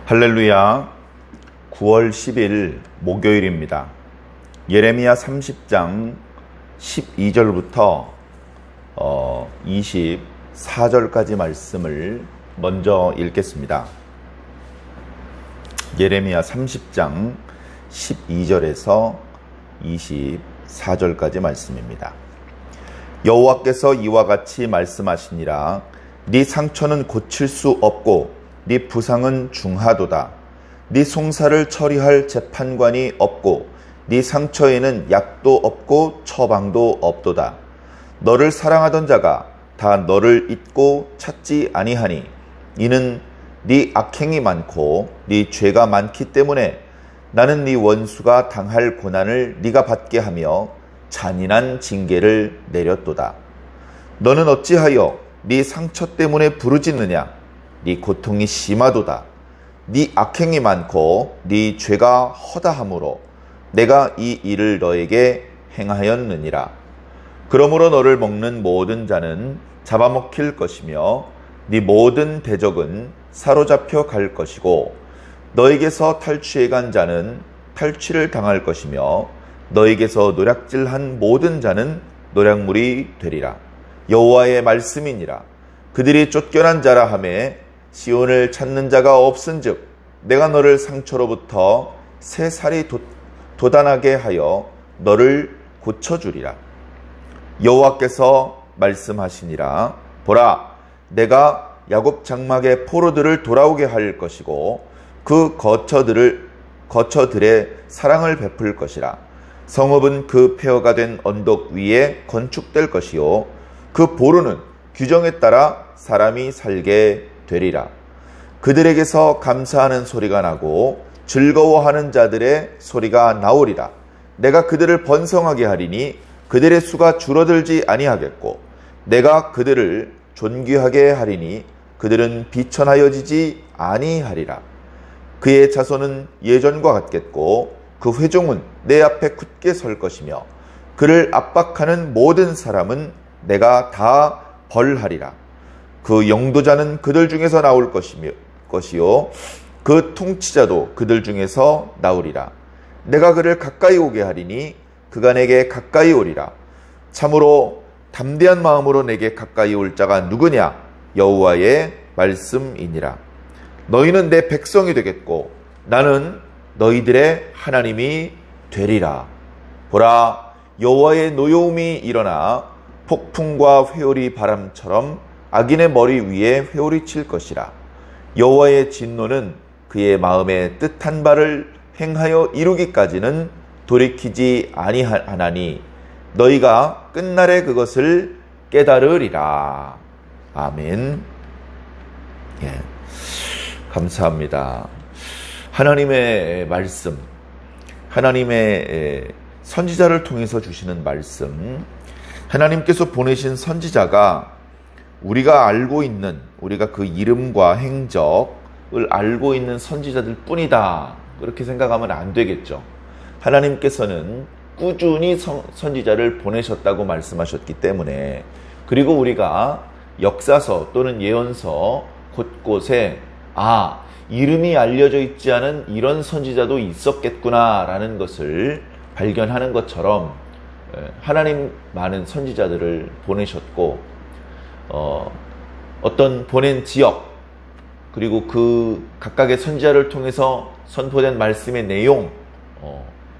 할렐루야. 9월 10일 목요일입니다. 예레미야 30장 12절부터 24절까지 말씀을 먼저 읽겠습니다. 예레미야 30장 12절에서 24절까지 말씀입니다. 여호와께서 이와 같이 말씀하시니라. 네 상처는 고칠 수 없고 네 부상은 중하도다. 네 송사를 처리할 재판관이 없고 네 상처에는 약도 없고 처방도 없도다. 너를 사랑하던 자가 다 너를 잊고 찾지 아니하니 이는 네 악행이 많고 네 죄가 많기 때문에 나는 네 원수가 당할 고난을 네가 받게 하며 잔인한 징계를 내렸도다. 너는 어찌하여 네 상처 때문에 부르짖느냐? 네 고통이 심하도다. 네 악행이 많고 네 죄가 허다함으로 내가 이 일을 너에게 행하였느니라. 그러므로 너를 먹는 모든 자는 잡아먹힐 것이며 네 모든 대적은 사로잡혀 갈 것이고 너에게서 탈취해 간 자는 탈취를 당할 것이며 너에게서 노략질한 모든 자는 노략물이 되리라. 여호와의 말씀이니라. 그들이 쫓겨난 자라 하매 시온을 찾는 자가 없은즉 내가 너를 상처로부터 새 살이 돋아나게 하여 너를 고쳐주리라. 여호와께서 말씀하시니라. 보라, 내가 야곱 장막의 포로들을 돌아오게 할 것이고 그 거처들의 사랑을 베풀 것이라. 성읍은 그 폐허가 된 언덕 위에 건축될 것이요 그 보루는 규정에 따라 사람이 살게 되리라. 그들에게서 감사하는 소리가 나고 즐거워하는 자들의 소리가 나오리라. 내가 그들을 번성하게 하리니 그들의 수가 줄어들지 아니하겠고 내가 그들을 존귀하게 하리니 그들은 비천하여지지 아니하리라. 그의 자손은 예전과 같겠고 그 회종은 내 앞에 굳게 설 것이며 그를 압박하는 모든 사람은 내가 다 벌하리라. 그 영도자는 그들 중에서 나올 것이요 그 통치자도 그들 중에서 나오리라. 내가 그를 가까이 오게 하리니 그가 내게 가까이 오리라. 참으로 담대한 마음으로 내게 가까이 올 자가 누구냐? 여호와의 말씀이니라. 너희는 내 백성이 되겠고 나는 너희들의 하나님이 되리라. 보라, 여호와의 노여움이 일어나 폭풍과 회오리 바람처럼 악인의 머리 위에 회오리 칠 것이라. 여호와의 진노는 그의 마음에 뜻한 바를 행하여 이루기까지는 돌이키지 아니하나니 너희가 끝날에 그것을 깨달으리라. 아멘. 예, 감사합니다. 하나님의 말씀, 하나님의 선지자를 통해서 주시는 말씀, 하나님께서 보내신 선지자가 우리가 알고 있는, 우리가 그 이름과 행적을 알고 있는 선지자들 뿐이다. 그렇게 생각하면 안 되겠죠. 하나님께서는 꾸준히 선지자를 보내셨다고 말씀하셨기 때문에, 그리고 우리가 역사서 또는 예언서 곳곳에 이름이 알려져 있지 않은 이런 선지자도 있었겠구나라는 것을 발견하는 것처럼 하나님 많은 선지자들을 보내셨고 어떤 보낸 지역 그리고 그 각각의 선지자를 통해서 선포된 말씀의 내용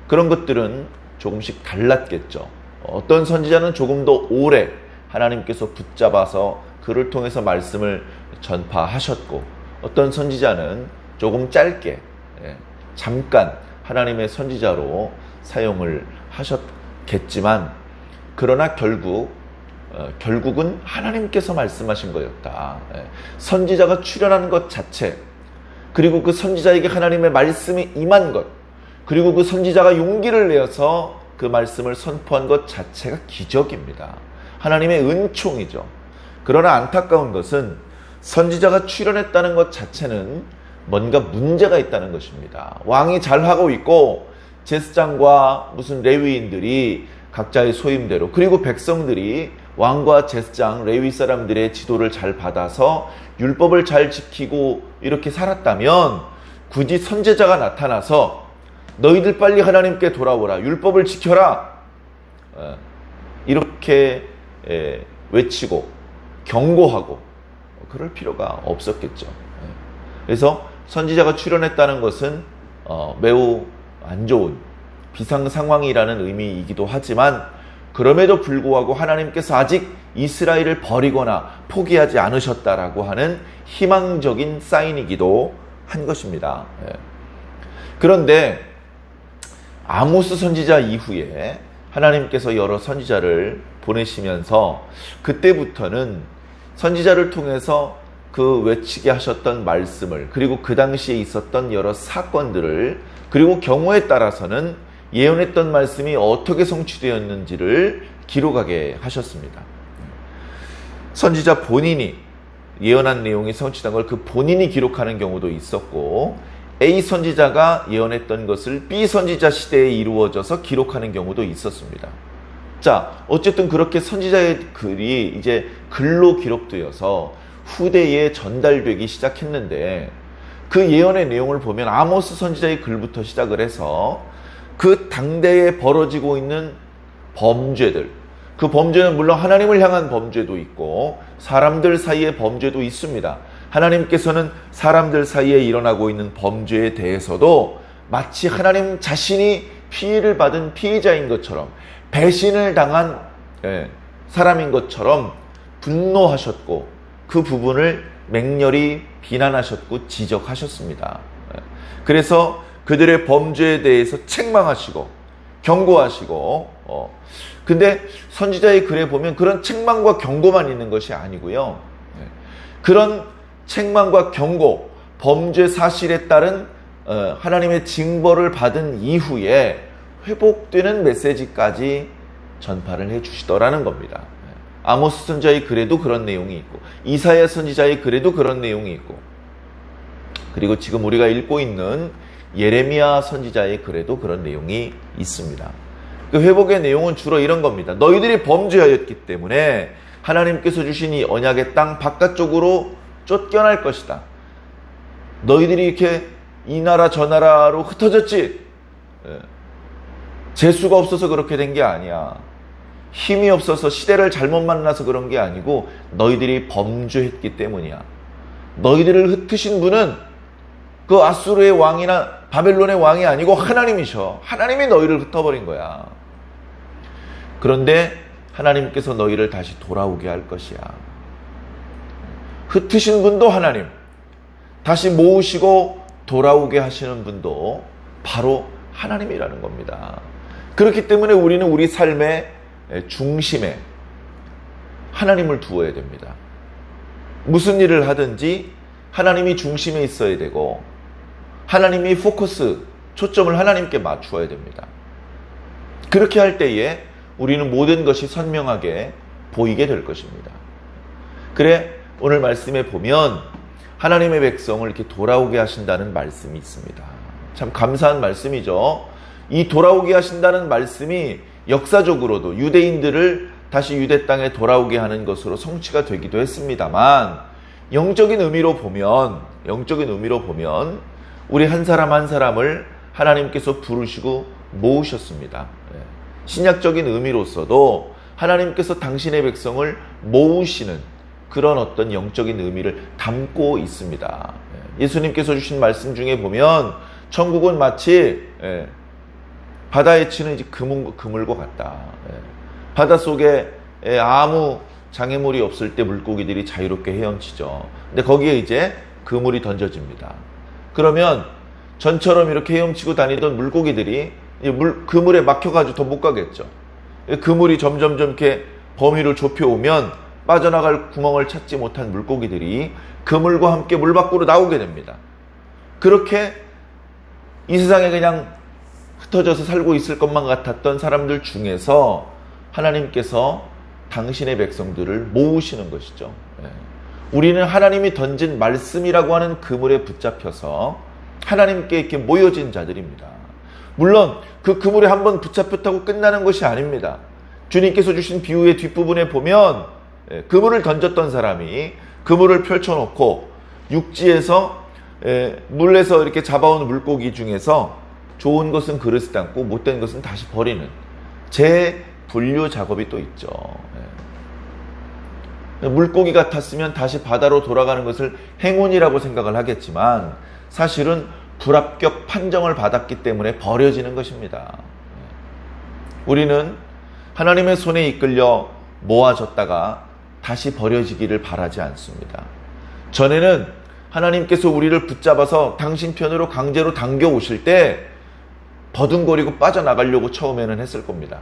그런 것들은 조금씩 달랐겠죠. 어떤 선지자는 조금 더 오래 하나님께서 붙잡아서 그를 통해서 말씀을 전파하셨고 어떤 선지자는 조금 짧게 잠깐 하나님의 선지자로 사용을 하셨겠지만 그러나 결국은 하나님께서 말씀하신 거였다. 선지자가 출현하는 것 자체, 그리고 그 선지자에게 하나님의 말씀이 임한 것, 그리고 그 선지자가 용기를 내어서 그 말씀을 선포한 것 자체가 기적입니다. 하나님의 은총이죠. 그러나 안타까운 것은 선지자가 출현했다는 것 자체는 뭔가 문제가 있다는 것입니다. 왕이 잘하고 있고 제사장과 무슨 레위인들이 각자의 소임대로, 그리고 백성들이 왕과 제사장, 레위 사람들의 지도를 잘 받아서 율법을 잘 지키고 이렇게 살았다면 굳이 선지자가 나타나서 너희들 빨리 하나님께 돌아오라, 율법을 지켜라, 이렇게 외치고 경고하고 그럴 필요가 없었겠죠. 그래서 선지자가 출현했다는 것은 매우 안 좋은 비상 상황이라는 의미이기도 하지만, 그럼에도 불구하고 하나님께서 아직 이스라엘을 버리거나 포기하지 않으셨다라고 하는 희망적인 사인이기도 한 것입니다. 그런데 아모스 선지자 이후에 하나님께서 여러 선지자를 보내시면서 그때부터는 선지자를 통해서 그 외치게 하셨던 말씀을, 그리고 그 당시에 있었던 여러 사건들을, 그리고 경우에 따라서는 예언했던 말씀이 어떻게 성취되었는지를 기록하게 하셨습니다. 선지자 본인이 예언한 내용이 성취된 걸 그 본인이 기록하는 경우도 있었고, A 선지자가 예언했던 것을 B 선지자 시대에 이루어져서 기록하는 경우도 있었습니다. 자, 어쨌든 그렇게 선지자의 글이 이제 글로 기록되어서 후대에 전달되기 시작했는데, 그 예언의 내용을 보면 아모스 선지자의 글부터 시작을 해서 그 당대에 벌어지고 있는 범죄들, 그 범죄는 물론 하나님을 향한 범죄도 있고 사람들 사이의 범죄도 있습니다. 하나님께서는 사람들 사이에 일어나고 있는 범죄에 대해서도 마치 하나님 자신이 피해를 받은 피해자인 것처럼, 배신을 당한 사람인 것처럼 분노하셨고, 그 부분을 맹렬히 비난하셨고 지적하셨습니다. 그래서 그들의 범죄에 대해서 책망하시고 경고하시고, 근데 선지자의 글에 보면 그런 책망과 경고만 있는 것이 아니고요, 그런 책망과 경고, 범죄 사실에 따른 하나님의 징벌을 받은 이후에 회복되는 메시지까지 전파를 해 주시더라는 겁니다. 아모스 선지자의 글에도 그런 내용이 있고, 이사야 선지자의 글에도 그런 내용이 있고, 그리고 지금 우리가 읽고 있는 예레미야 선지자의 글에도 그런 내용이 있습니다. 그 회복의 내용은 주로 이런 겁니다. 너희들이 범죄하였기 때문에 하나님께서 주신 이 언약의 땅 바깥쪽으로 쫓겨날 것이다. 너희들이 이렇게 이 나라 저 나라로 흩어졌지, 재수가 없어서 그렇게 된 게 아니야. 힘이 없어서 시대를 잘못 만나서 그런 게 아니고 너희들이 범죄했기 때문이야. 너희들을 흩으신 분은 그 아수르의 왕이나 바벨론의 왕이 아니고 하나님이셔. 하나님이 너희를 흩어버린 거야. 그런데 하나님께서 너희를 다시 돌아오게 할 것이야. 흩으신 분도 하나님, 다시 모으시고 돌아오게 하시는 분도 바로 하나님이라는 겁니다. 그렇기 때문에 우리는 우리 삶의 중심에 하나님을 두어야 됩니다. 무슨 일을 하든지 하나님이 중심에 있어야 되고, 하나님이 포커스, 초점을 하나님께 맞추어야 됩니다. 그렇게 할 때에 우리는 모든 것이 선명하게 보이게 될 것입니다. 그래, 오늘 말씀에 보면 하나님의 백성을 이렇게 돌아오게 하신다는 말씀이 있습니다. 참 감사한 말씀이죠. 이 돌아오게 하신다는 말씀이 역사적으로도 유대인들을 다시 유대 땅에 돌아오게 하는 것으로 성취가 되기도 했습니다만, 영적인 의미로 보면 우리 한 사람 한 사람을 하나님께서 부르시고 모으셨습니다. 신약적인 의미로서도 하나님께서 당신의 백성을 모으시는 그런 어떤 영적인 의미를 담고 있습니다. 예수님께서 주신 말씀 중에 보면 천국은 마치 바다에 치는 그물과 같다. 바닷속에 아무 장애물이 없을 때 물고기들이 자유롭게 헤엄치죠. 근데 거기에 이제 그물이 던져집니다. 그러면 전처럼 이렇게 헤엄치고 다니던 물고기들이 그물에 막혀가지고 더 못 가겠죠. 그물이 점점 이렇게 범위를 좁혀오면 빠져나갈 구멍을 찾지 못한 물고기들이 그물과 함께 물 밖으로 나오게 됩니다. 그렇게 이 세상에 그냥 흩어져서 살고 있을 것만 같았던 사람들 중에서 하나님께서 당신의 백성들을 모으시는 것이죠. 우리는 하나님이 던진 말씀이라고 하는 그물에 붙잡혀서 하나님께 이렇게 모여진 자들입니다. 물론 그 그물에 한번 붙잡혔다고 끝나는 것이 아닙니다. 주님께서 주신 비유의 뒷부분에 보면 그물을 던졌던 사람이 그물을 펼쳐놓고 육지에서 물에서 이렇게 잡아온 물고기 중에서 좋은 것은 그릇에 담고 못된 것은 다시 버리는 재분류 작업이 또 있죠. 물고기 같았으면 다시 바다로 돌아가는 것을 행운이라고 생각을 하겠지만 사실은 불합격 판정을 받았기 때문에 버려지는 것입니다. 우리는 하나님의 손에 이끌려 모아졌다가 다시 버려지기를 바라지 않습니다. 전에는 하나님께서 우리를 붙잡아서 당신 편으로 강제로 당겨 오실 때 버둥거리고 빠져나가려고 처음에는 했을 겁니다.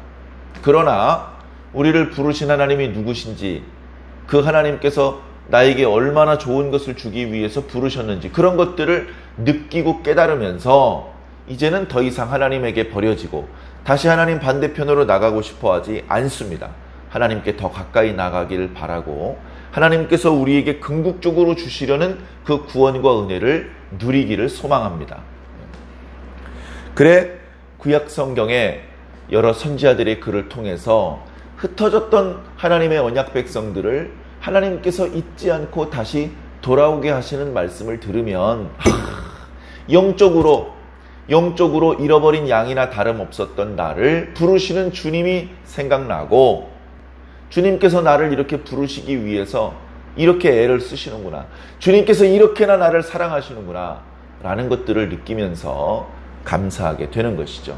그러나 우리를 부르신 하나님이 누구신지, 그 하나님께서 나에게 얼마나 좋은 것을 주기 위해서 부르셨는지 그런 것들을 느끼고 깨달으면서 이제는 더 이상 하나님에게 버려지고 다시 하나님 반대편으로 나가고 싶어 하지 않습니다. 하나님께 더 가까이 나가기를 바라고 하나님께서 우리에게 궁극적으로 주시려는 그 구원과 은혜를 누리기를 소망합니다. 그래 구약 성경에 여러 선지자들의 글을 통해서 흩어졌던 하나님의 언약 백성들을 하나님께서 잊지 않고 다시 돌아오게 하시는 말씀을 들으면 영적으로 잃어버린 양이나 다름없었던 나를 부르시는 주님이 생각나고, 주님께서 나를 이렇게 부르시기 위해서 이렇게 애를 쓰시는구나, 주님께서 이렇게나 나를 사랑하시는구나 라는 것들을 느끼면서 감사하게 되는 것이죠.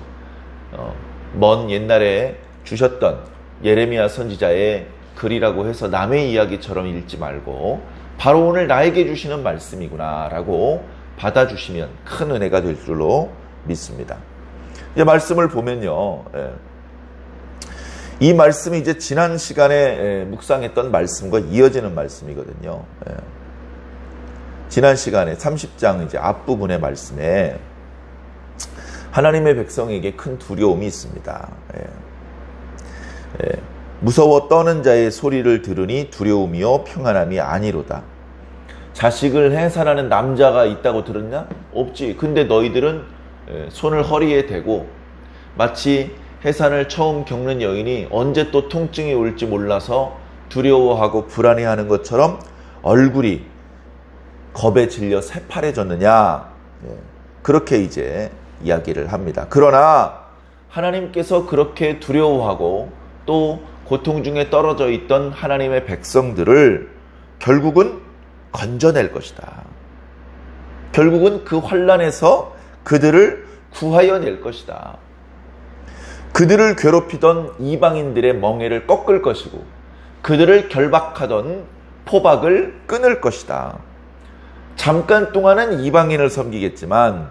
먼 옛날에 주셨던 예레미야 선지자의 글이라고 해서 남의 이야기처럼 읽지 말고 바로 오늘 나에게 주시는 말씀이구나 라고 받아주시면 큰 은혜가 될 줄로 믿습니다. 이제 말씀을 보면요, 이 말씀이 이제 지난 시간에 묵상했던 말씀과 이어지는 말씀이거든요. 지난 시간에 30장 이제 앞부분의 말씀에 하나님의 백성에게 큰 두려움이 있습니다. 무서워 떠는 자의 소리를 들으니 두려움이요 평안함이 아니로다. 자식을 해산하는 남자가 있다고 들었냐? 없지. 근데 너희들은 손을 허리에 대고 마치 해산을 처음 겪는 여인이 언제 또 통증이 올지 몰라서 두려워하고 불안해하는 것처럼 얼굴이 겁에 질려 새파래졌느냐? 그렇게 이제 이야기를 합니다. 그러나 하나님께서 그렇게 두려워하고 또 고통 중에 떨어져 있던 하나님의 백성들을 결국은 건져낼 것이다. 결국은 그 환난에서 그들을 구하여 낼 것이다. 그들을 괴롭히던 이방인들의 멍에를 꺾을 것이고 그들을 결박하던 포박을 끊을 것이다. 잠깐 동안은 이방인을 섬기겠지만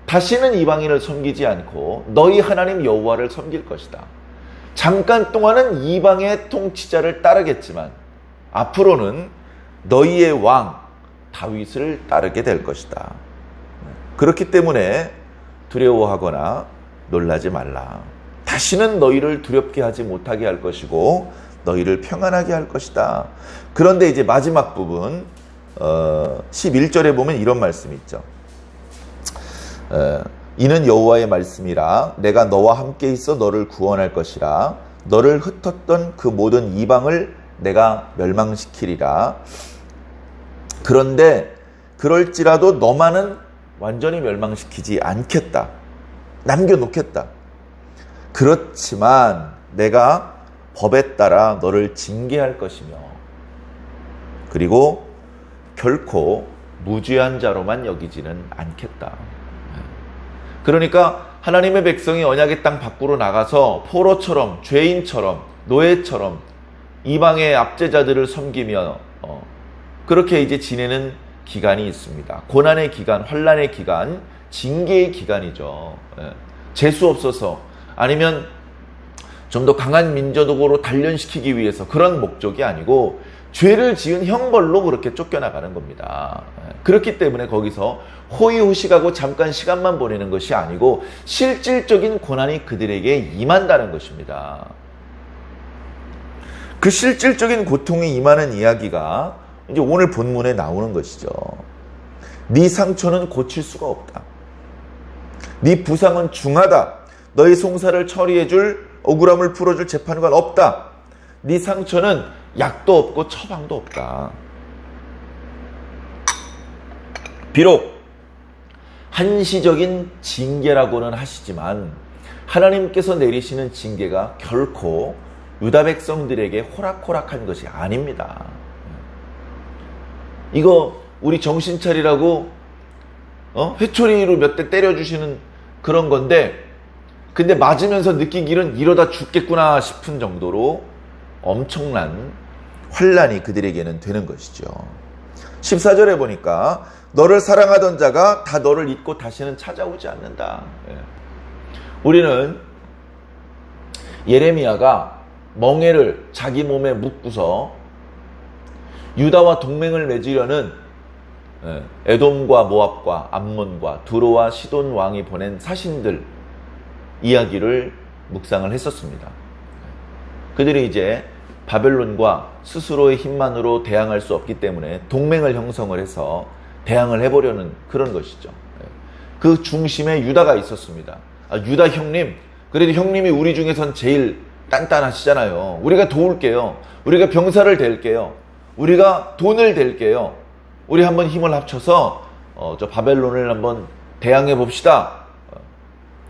다시는 이방인을 섬기지 않고 너희 하나님 여호와를 섬길 것이다. 잠깐 동안은 이방의 통치자를 따르겠지만 앞으로는 너희의 왕 다윗을 따르게 될 것이다. 그렇기 때문에 두려워하거나 놀라지 말라. 다시는 너희를 두렵게 하지 못하게 할 것이고 너희를 평안하게 할 것이다. 그런데 이제 마지막 부분 11절에 보면 이런 말씀이 있죠. 이는 여호와의 말씀이라. 내가 너와 함께 있어 너를 구원할 것이라. 너를 흩었던 그 모든 이방을 내가 멸망시키리라. 그런데 그럴지라도 너만은 완전히 멸망시키지 않겠다. 남겨놓겠다. 그렇지만 내가 법에 따라 너를 징계할 것이며 그리고 결코 무죄한 자로만 여기지는 않겠다. 그러니까 하나님의 백성이 언약의 땅 밖으로 나가서 포로처럼 죄인처럼 노예처럼 이방의 압제자들을 섬기며 그렇게 이제 지내는 기간이 있습니다. 고난의 기간, 환난의 기간, 징계의 기간이죠. 재수 없어서 아니면 좀 더 강한 민족으로 단련시키기 위해서 그런 목적이 아니고 죄를 지은 형벌로 그렇게 쫓겨나가는 겁니다. 그렇기 때문에 거기서 호의호식하고 잠깐 시간만 보내는 것이 아니고 실질적인 고난이 그들에게 임한다는 것입니다. 그 실질적인 고통이 임하는 이야기가 이제 오늘 본문에 나오는 것이죠. 네 상처는 고칠 수가 없다. 네 부상은 중하다. 너의 송사를 처리해줄 억울함을 풀어줄 재판관 없다. 네 상처는 약도 없고 처방도 없다. 비록 한시적인 징계라고는 하시지만 하나님께서 내리시는 징계가 결코 유다 백성들에게 호락호락한 것이 아닙니다. 이거 우리 정신 차리라고 회초리로 몇 대 때려주시는 그런 건데, 근데 맞으면서 느끼기는 이러다 죽겠구나 싶은 정도로 엄청난 환난이 그들에게는 되는 것이죠. 14절에 보니까 너를 사랑하던 자가 다 너를 잊고 다시는 찾아오지 않는다. 우리는 예레미야가 멍에를 자기 몸에 묶고서 유다와 동맹을 맺으려는 에돔과 모압과 암몬과 두로와 시돈 왕이 보낸 사신들 이야기를 묵상을 했었습니다. 그들이 이제 바벨론과 스스로의 힘만으로 대항할 수 없기 때문에 동맹을 형성을 해서 대항을 해보려는 그런 것이죠. 그 중심에 유다가 있었습니다. 유다 형님, 그래도 형님이 우리 중에선 제일 단단하시잖아요. 우리가 도울게요. 우리가 병사를 댈게요. 우리가 돈을 댈게요. 우리 한번 힘을 합쳐서 저 바벨론을 한번 대항해 봅시다.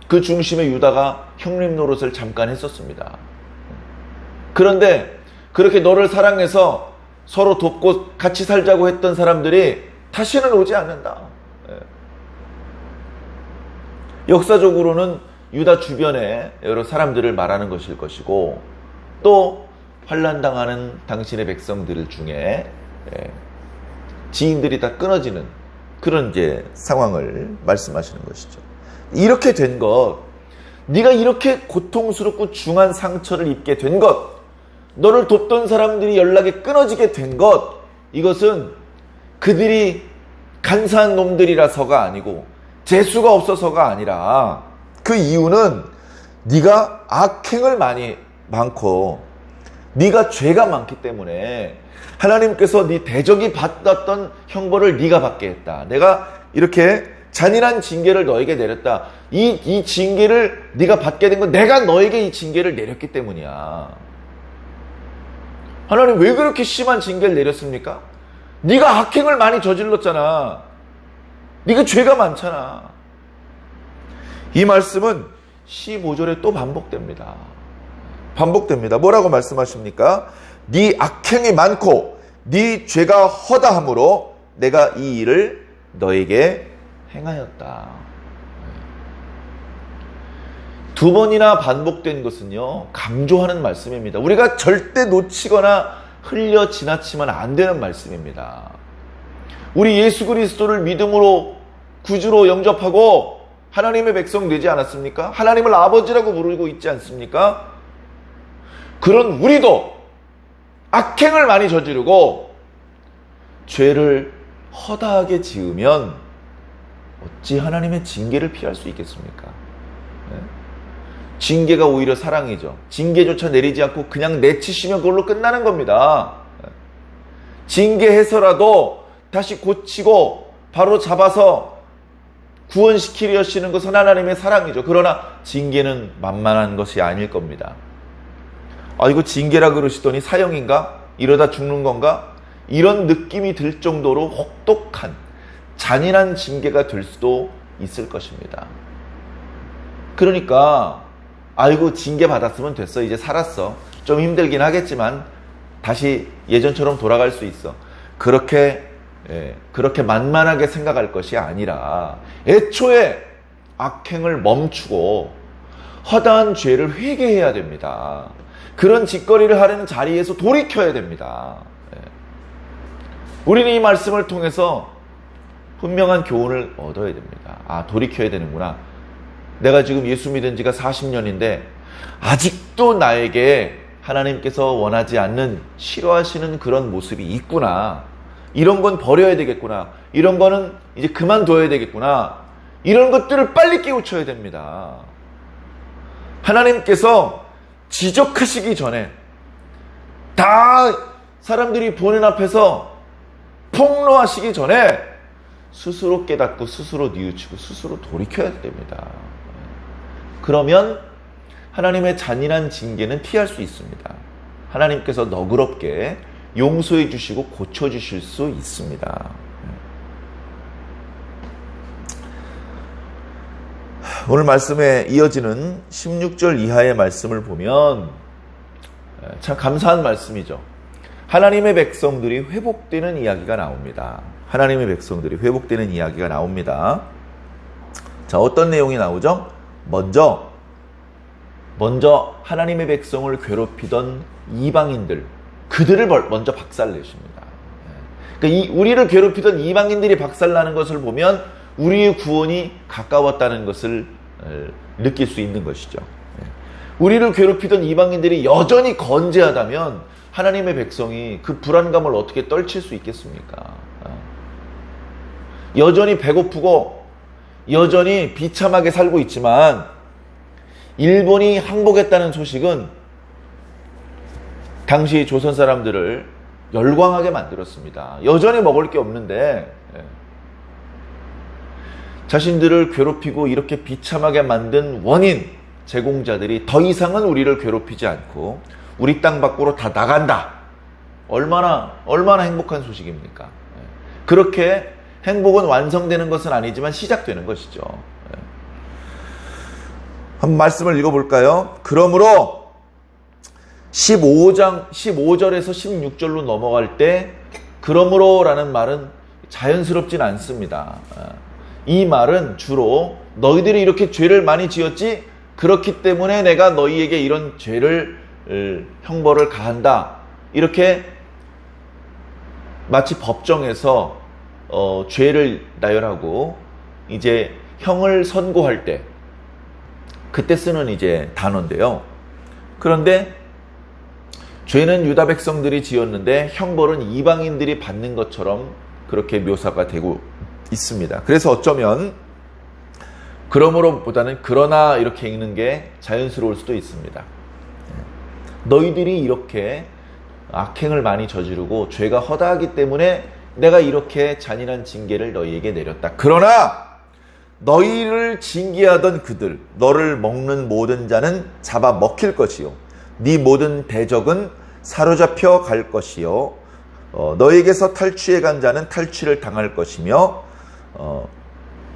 그 중심에 유다가 형님 노릇을 잠깐 했었습니다. 그런데 그렇게 너를 사랑해서 서로 돕고 같이 살자고 했던 사람들이 다시는 오지 않는다. 역사적으로는 유다 주변에 여러 사람들을 말하는 것일 것이고, 또 환난당하는 당신의 백성들 중에 지인들이 다 끊어지는 그런 이제 상황을 말씀하시는 것이죠. 이렇게 된 것, 네가 이렇게 고통스럽고 중한 상처를 입게 된 것, 너를 돕던 사람들이 연락이 끊어지게 된 것, 이것은 그들이 간사한 놈들이라서가 아니고 재수가 없어서가 아니라 그 이유는 네가 악행을 많고 네가 죄가 많기 때문에 하나님께서 네 대적이 받았던 형벌을 네가 받게 했다. 내가 이렇게 잔인한 징계를 너에게 내렸다. 이 징계를 네가 받게 된 건 내가 너에게 이 징계를 내렸기 때문이야. 하나님 왜 그렇게 심한 징계를 내렸습니까? 네가 악행을 많이 저질렀잖아. 네가 죄가 많잖아. 이 말씀은 15절에 또 반복됩니다. 뭐라고 말씀하십니까? 네 악행이 많고 네 죄가 허다함으로 내가 이 일을 너에게 행하였다. 두 번이나 반복된 것은요, 강조하는 말씀입니다. 우리가 절대 놓치거나 흘려 지나치면 안 되는 말씀입니다. 우리 예수 그리스도를 믿음으로 구주로 영접하고 하나님의 백성 되지 않았습니까? 하나님을 아버지라고 부르고 있지 않습니까? 그런 우리도 악행을 많이 저지르고 죄를 허다하게 지으면 어찌 하나님의 징계를 피할 수 있겠습니까? 징계가 오히려 사랑이죠. 징계조차 내리지 않고 그냥 내치시면 그걸로 끝나는 겁니다. 징계해서라도 다시 고치고 바로 잡아서 구원시키려 하시는 것은 하나님의 사랑이죠. 그러나 징계는 만만한 것이 아닐 겁니다. 이거 징계라 그러시더니 사형인가? 이러다 죽는 건가? 이런 느낌이 들 정도로 혹독한 잔인한 징계가 될 수도 있을 것입니다. 그러니까 아이고 징계 받았으면 됐어. 이제 살았어. 좀 힘들긴 하겠지만 다시 예전처럼 돌아갈 수 있어. 그렇게 만만하게 생각할 것이 아니라 애초에 악행을 멈추고 허다한 죄를 회개해야 됩니다. 그런 짓거리를 하려는 자리에서 돌이켜야 됩니다. 우리는 이 말씀을 통해서 분명한 교훈을 얻어야 됩니다. 돌이켜야 되는구나. 내가 지금 예수 믿은 지가 40년인데 아직도 나에게 하나님께서 원하지 않는, 싫어하시는 그런 모습이 있구나. 이런 건 버려야 되겠구나. 이런 거는 이제 그만둬야 되겠구나. 이런 것들을 빨리 깨우쳐야 됩니다. 하나님께서 지적하시기 전에, 다 사람들이 보는 앞에서 폭로하시기 전에 스스로 깨닫고 스스로 뉘우치고 스스로 돌이켜야 됩니다. 그러면 하나님의 잔인한 징계는 피할 수 있습니다. 하나님께서 너그럽게 용서해 주시고 고쳐 주실 수 있습니다. 오늘 말씀에 이어지는 16절 이하의 말씀을 보면 참 감사한 말씀이죠. 하나님의 백성들이 회복되는 이야기가 나옵니다. 하나님의 백성들이 회복되는 이야기가 나옵니다. 자, 어떤 내용이 나오죠? 먼저 하나님의 백성을 괴롭히던 이방인들, 그들을 먼저 박살내십니다. 그러니까 우리를 괴롭히던 이방인들이 박살나는 것을 보면 우리의 구원이 가까웠다는 것을 느낄 수 있는 것이죠. 우리를 괴롭히던 이방인들이 여전히 건재하다면 하나님의 백성이 그 불안감을 어떻게 떨칠 수 있겠습니까? 여전히 배고프고 여전히 비참하게 살고 있지만 일본이 항복했다는 소식은 당시 조선 사람들을 열광하게 만들었습니다. 여전히 먹을 게 없는데 자신들을 괴롭히고 이렇게 비참하게 만든 원인 제공자들이 더 이상은 우리를 괴롭히지 않고 우리 땅 밖으로 다 나간다. 얼마나 행복한 소식입니까? 그렇게 행복은 완성되는 것은 아니지만 시작되는 것이죠. 한번 말씀을 읽어볼까요? 그러므로 15절에서 16절로 넘어갈 때 그러므로라는 말은 자연스럽진 않습니다. 이 말은 주로 너희들이 이렇게 죄를 많이 지었지 그렇기 때문에 내가 너희에게 이런 죄를 형벌을 가한다. 이렇게 마치 법정에서 죄를 나열하고 이제 형을 선고할 때 그때 쓰는 이제 단어인데요. 그런데 죄는 유다 백성들이 지었는데 형벌은 이방인들이 받는 것처럼 그렇게 묘사가 되고 있습니다. 그래서 어쩌면 그러므로보다는 그러나 이렇게 읽는 게 자연스러울 수도 있습니다. 너희들이 이렇게 악행을 많이 저지르고 죄가 허다하기 때문에 내가 이렇게 잔인한 징계를 너희에게 내렸다. 그러나 너희를 징계하던 그들, 너를 먹는 모든 자는 잡아 먹힐 것이요 네 모든 대적은 사로잡혀 갈 것이요 너에게서 탈취해 간 자는 탈취를 당할 것이며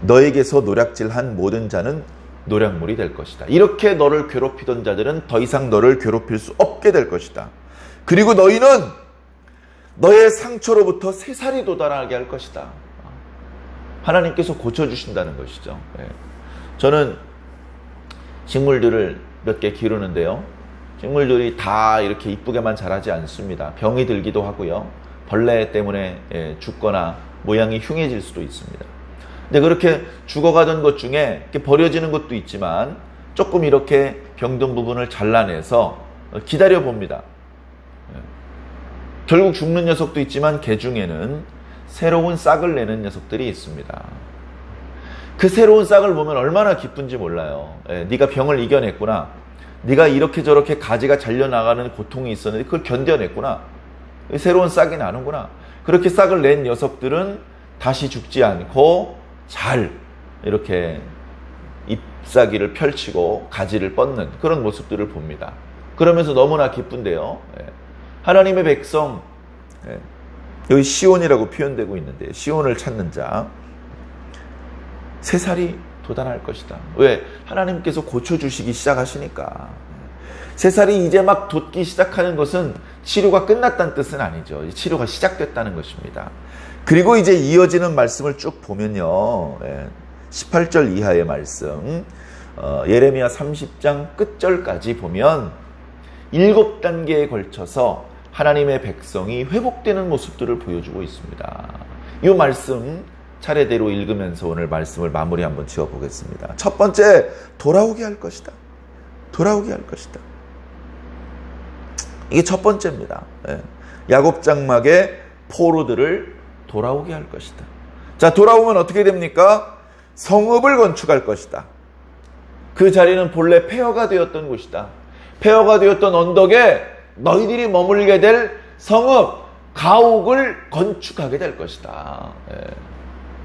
너에게서 노략질한 모든 자는 노략물이 될 것이다. 이렇게 너를 괴롭히던 자들은 더 이상 너를 괴롭힐 수 없게 될 것이다. 그리고 너희는 너의 상처로부터 새살이 돋아나게 할 것이다. 하나님께서 고쳐주신다는 것이죠. 저는 식물들을 몇 개 기르는데요. 식물들이 다 이렇게 이쁘게만 자라지 않습니다. 병이 들기도 하고요. 벌레 때문에 죽거나 모양이 흉해질 수도 있습니다. 근데 그렇게 죽어가던 것 중에 이렇게 버려지는 것도 있지만 조금 이렇게 병든 부분을 잘라내서 기다려 봅니다. 결국 죽는 녀석도 있지만 개 중에는 새로운 싹을 내는 녀석들이 있습니다. 그 새로운 싹을 보면 얼마나 기쁜지 몰라요. 네가 병을 이겨냈구나. 네가 이렇게 저렇게 가지가 잘려나가는 고통이 있었는데 그걸 견뎌냈구나. 새로운 싹이 나는구나. 그렇게 싹을 낸 녀석들은 다시 죽지 않고 잘 이렇게 잎사귀를 펼치고 가지를 뻗는 그런 모습들을 봅니다. 그러면서 너무나 기쁜데요. 하나님의 백성, 여기 시온이라고 표현되고 있는데 시온을 찾는 자, 새살이 돋아날 것이다. 왜? 하나님께서 고쳐주시기 시작하시니까. 새살이 이제 막 돋기 시작하는 것은 치료가 끝났다는 뜻은 아니죠. 치료가 시작됐다는 것입니다. 그리고 이제 이어지는 말씀을 쭉 보면요. 18절 이하의 말씀, 예레미야 30장 끝절까지 보면 7단계에 걸쳐서 하나님의 백성이 회복되는 모습들을 보여주고 있습니다. 이 말씀 차례대로 읽으면서 오늘 말씀을 마무리 한번 지어보겠습니다. 첫 번째, 돌아오게 할 것이다. 돌아오게 할 것이다. 이게 첫 번째입니다. 야곱 장막의 포로들을 돌아오게 할 것이다. 자, 돌아오면 어떻게 됩니까? 성읍을 건축할 것이다. 그 자리는 본래 폐허가 되었던 곳이다. 폐허가 되었던 언덕에 너희들이 머물게 될 성읍, 가옥을 건축하게 될 것이다.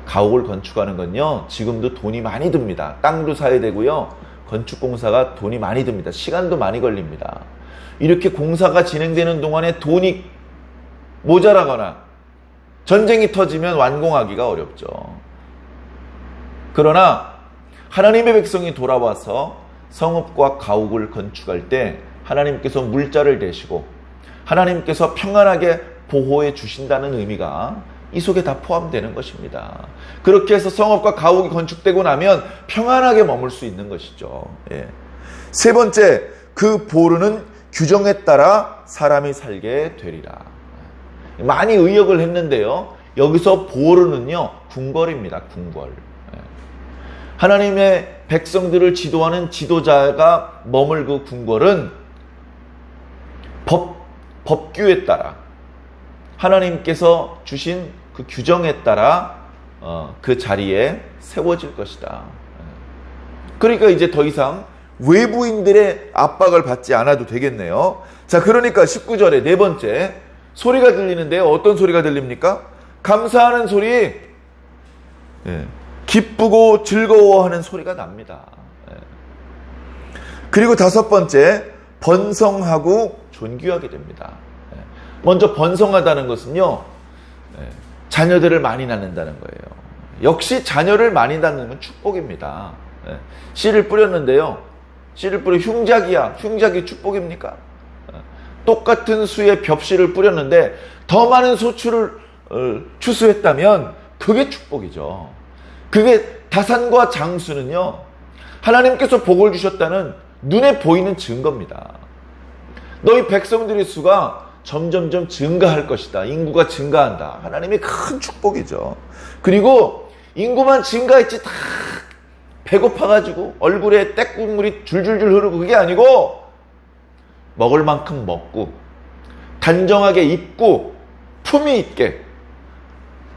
가옥을 건축하는 건요, 지금도 돈이 많이 듭니다. 땅도 사야 되고요, 건축공사가 돈이 많이 듭니다. 시간도 많이 걸립니다. 이렇게 공사가 진행되는 동안에 돈이 모자라거나 전쟁이 터지면 완공하기가 어렵죠. 그러나 하나님의 백성이 돌아와서 성읍과 가옥을 건축할 때 하나님께서 물자를 대시고 하나님께서 평안하게 보호해 주신다는 의미가 이 속에 다 포함되는 것입니다. 그렇게 해서 성읍과 가옥이 건축되고 나면 평안하게 머물 수 있는 것이죠. 예. 세 번째, 그 보루는 규정에 따라 사람이 살게 되리라. 많이 의역을 했는데요. 여기서 보루는요, 궁궐입니다. 궁궐. 하나님의 백성들을 지도하는 지도자가 머물 그 궁궐은 법규에 따라 하나님께서 주신 그 규정에 따라 그 자리에 세워질 것이다. 그러니까 이제 더 이상 외부인들의 압박을 받지 않아도 되겠네요. 자, 그러니까 19절에 네 번째 소리가 들리는데요. 어떤 소리가 들립니까? 감사하는 소리, 기쁘고 즐거워하는 소리가 납니다. 그리고 다섯 번째, 번성하고 존귀하게 됩니다. 먼저 번성하다는 것은요, 자녀들을 많이 낳는다는 거예요. 역시 자녀를 많이 낳는 건 축복입니다. 씨를 뿌렸는데요. 씨를 뿌려 흉작이야. 흉작이 축복입니까? 똑같은 수의 벽씨를 뿌렸는데 더 많은 소출을 추수했다면 그게 축복이죠. 그게 다산과 장수는요, 하나님께서 복을 주셨다는 눈에 보이는 증거입니다. 너희 백성들의 수가 점점점 증가할 것이다. 인구가 증가한다. 하나님의 큰 축복이죠. 그리고 인구만 증가했지 다 배고파가지고 얼굴에 떼국물이 줄줄줄 흐르고 그게 아니고 먹을 만큼 먹고 단정하게 입고 품위 있게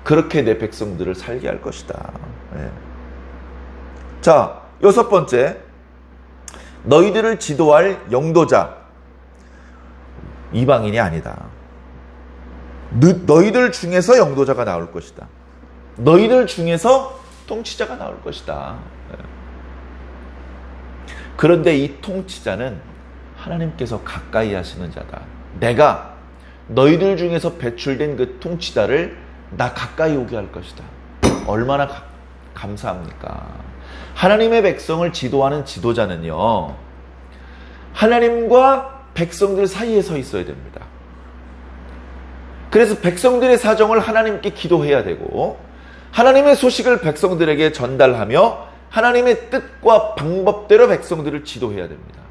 그렇게 내 백성들을 살게 할 것이다. 자, 여섯 번째, 너희들을 지도할 영도자, 이방인이 아니다. 너희들 중에서 영도자가 나올 것이다. 너희들 중에서 통치자가 나올 것이다. 그런데 이 통치자는 하나님께서 가까이 하시는 자다. 내가 너희들 중에서 배출된 그 통치자를 나 가까이 오게 할 것이다. 얼마나 감사합니까? 하나님의 백성을 지도하는 지도자는요, 하나님과 백성들 사이에 서 있어야 됩니다. 그래서 백성들의 사정을 하나님께 기도해야 되고 하나님의 소식을 백성들에게 전달하며 하나님의 뜻과 방법대로 백성들을 지도해야 됩니다.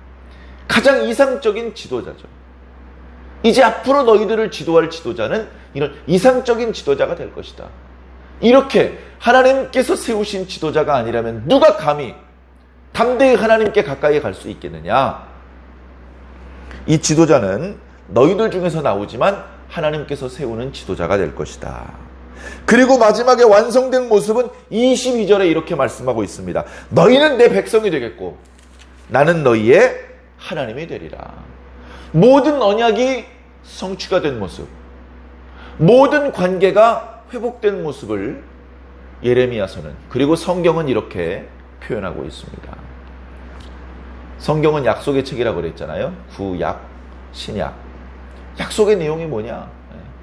가장 이상적인 지도자죠. 이제 앞으로 너희들을 지도할 지도자는 이런 이상적인 지도자가 될 것이다. 이렇게 하나님께서 세우신 지도자가 아니라면 누가 감히 담대히 하나님께 가까이 갈 수 있겠느냐? 이 지도자는 너희들 중에서 나오지만 하나님께서 세우는 지도자가 될 것이다. 그리고 마지막에 완성된 모습은 22절에 이렇게 말씀하고 있습니다. 너희는 내 백성이 되겠고 나는 너희의 하나님이 되리라. 모든 언약이 성취가 된 모습, 모든 관계가 회복된 모습을 예레미야서는, 그리고 성경은 이렇게 표현하고 있습니다. 성경은 약속의 책이라고 그랬잖아요. 구약, 신약. 약속의 내용이 뭐냐?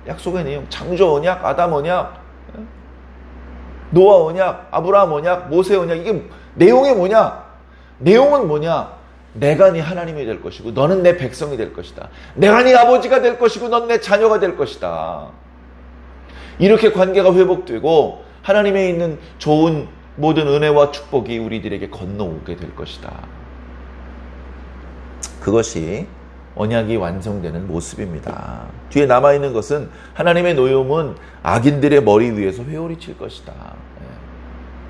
약속의 내용, 창조 언약, 아담 언약, 노아 언약, 아브라함 언약, 모세 언약. 이게 내용이 뭐냐? 내용은 뭐냐? 내가 네 하나님이 될 것이고 너는 내 백성이 될 것이다. 내가 네 아버지가 될 것이고 넌 내 자녀가 될 것이다. 이렇게 관계가 회복되고 하나님에 있는 좋은 모든 은혜와 축복이 우리들에게 건너오게 될 것이다. 그것이 언약이 완성되는 모습입니다. 뒤에 남아있는 것은 하나님의 노여움은 악인들의 머리 위에서 회오리 칠 것이다.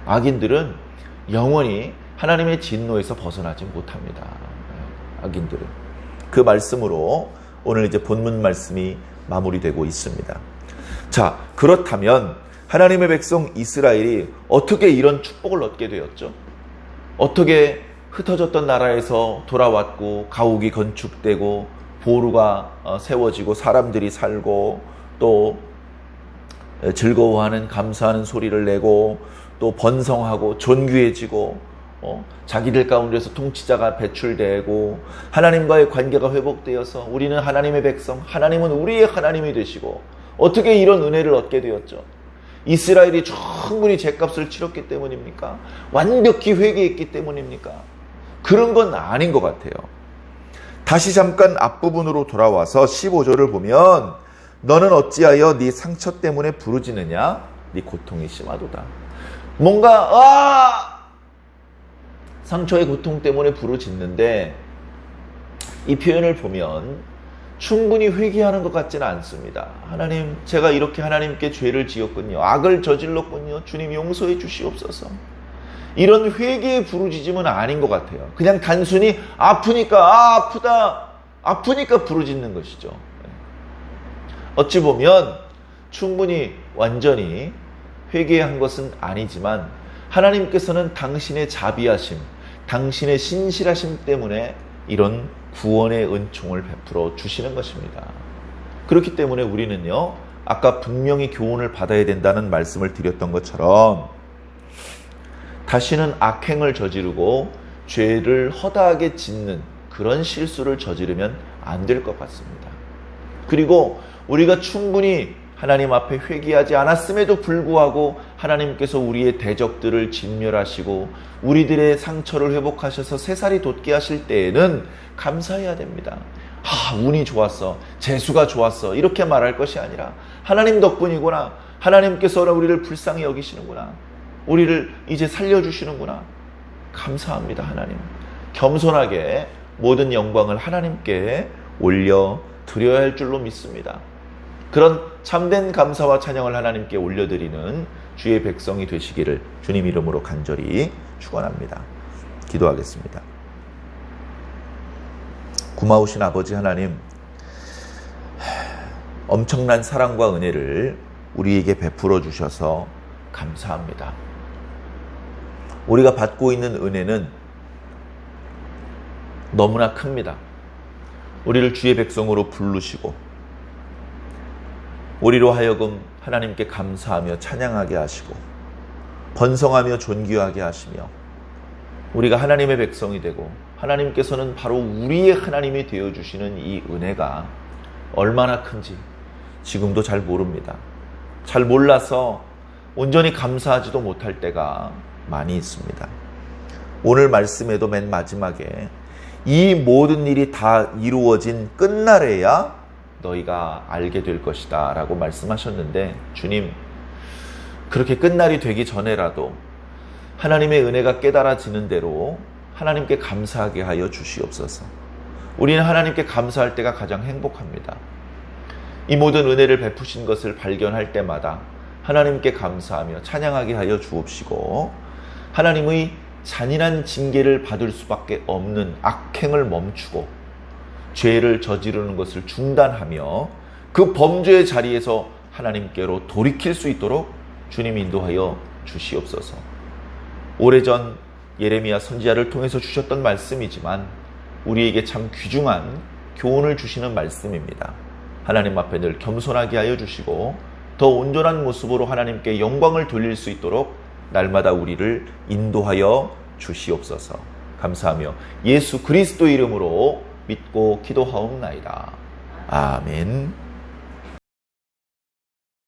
악인들은 영원히 하나님의 진노에서 벗어나지 못합니다. 악인들은. 그 말씀으로 오늘 이제 본문 말씀이 마무리되고 있습니다. 자, 그렇다면 하나님의 백성 이스라엘이 어떻게 이런 축복을 얻게 되었죠? 어떻게 흩어졌던 나라에서 돌아왔고 가옥이 건축되고 보루가 세워지고 사람들이 살고 또 즐거워하는 감사하는 소리를 내고 또 번성하고 존귀해지고 자기들 가운데서 통치자가 배출되고 하나님과의 관계가 회복되어서 우리는 하나님의 백성, 하나님은 우리의 하나님이 되시고 어떻게 이런 은혜를 얻게 되었죠? 이스라엘이 충분히 죗값을 치렀기 때문입니까? 완벽히 회개했기 때문입니까? 그런 건 아닌 것 같아요. 다시 잠깐 앞부분으로 돌아와서 15절을 보면 너는 어찌하여 네 상처 때문에 부르짖느냐? 네 고통이 심하도다. 뭔가 상처의 고통 때문에 부르짖는데 이 표현을 보면 충분히 회개하는 것 같지는 않습니다. 하나님, 제가 이렇게 하나님께 죄를 지었군요. 악을 저질렀군요. 주님 용서해 주시옵소서. 이런 회개의 부르짖음은 아닌 것 같아요. 그냥 단순히 아프니까 아프다, 아프니까 부르짖는 것이죠. 어찌 보면 충분히 완전히 회개한 것은 아니지만 하나님께서는 당신의 자비하심, 당신의 신실하심 때문에 이런 구원의 은총을 베풀어 주시는 것입니다. 그렇기 때문에 우리는요, 아까 분명히 교훈을 받아야 된다는 말씀을 드렸던 것처럼 다시는 악행을 저지르고 죄를 허다하게 짓는 그런 실수를 저지르면 안 될 것 같습니다. 그리고 우리가 충분히 하나님 앞에 회개하지 않았음에도 불구하고 하나님께서 우리의 대적들을 진멸하시고 우리들의 상처를 회복하셔서 새살이 돋게 하실 때에는 감사해야 됩니다. 운이 좋았어, 재수가 좋았어, 이렇게 말할 것이 아니라 하나님 덕분이구나, 하나님께서 우리를 불쌍히 여기시는구나, 우리를 이제 살려주시는구나, 감사합니다. 하나님, 겸손하게 모든 영광을 하나님께 올려드려야 할 줄로 믿습니다. 그런 참된 감사와 찬양을 하나님께 올려드리는 주의 백성이 되시기를 주님 이름으로 간절히 축원합니다. 기도하겠습니다. 고마우신 아버지 하나님, 엄청난 사랑과 은혜를 우리에게 베풀어 주셔서 감사합니다. 우리가 받고 있는 은혜는 너무나 큽니다. 우리를 주의 백성으로 부르시고 우리로 하여금 하나님께 감사하며 찬양하게 하시고 번성하며 존귀하게 하시며 우리가 하나님의 백성이 되고 하나님께서는 바로 우리의 하나님이 되어주시는 이 은혜가 얼마나 큰지 지금도 잘 모릅니다. 잘 몰라서 온전히 감사하지도 못할 때가 많이 있습니다. 오늘 말씀에도 맨 마지막에 이 모든 일이 다 이루어진 끝날에야 너희가 알게 될 것이다 라고 말씀하셨는데, 주님, 그렇게 끝날이 되기 전에라도 하나님의 은혜가 깨달아지는 대로 하나님께 감사하게 하여 주시옵소서. 우리는 하나님께 감사할 때가 가장 행복합니다. 이 모든 은혜를 베푸신 것을 발견할 때마다 하나님께 감사하며 찬양하게 하여 주옵시고, 하나님의 잔인한 징계를 받을 수밖에 없는 악행을 멈추고 죄를 저지르는 것을 중단하며 그 범죄의 자리에서 하나님께로 돌이킬 수 있도록 주님 인도하여 주시옵소서. 오래전 예레미야 선지자를 통해서 주셨던 말씀이지만 우리에게 참 귀중한 교훈을 주시는 말씀입니다. 하나님 앞에 늘 겸손하게 하여 주시고 더 온전한 모습으로 하나님께 영광을 돌릴 수 있도록 날마다 우리를 인도하여 주시옵소서. 감사하며 예수 그리스도 이름으로 믿고 기도하옵나이다. 아멘.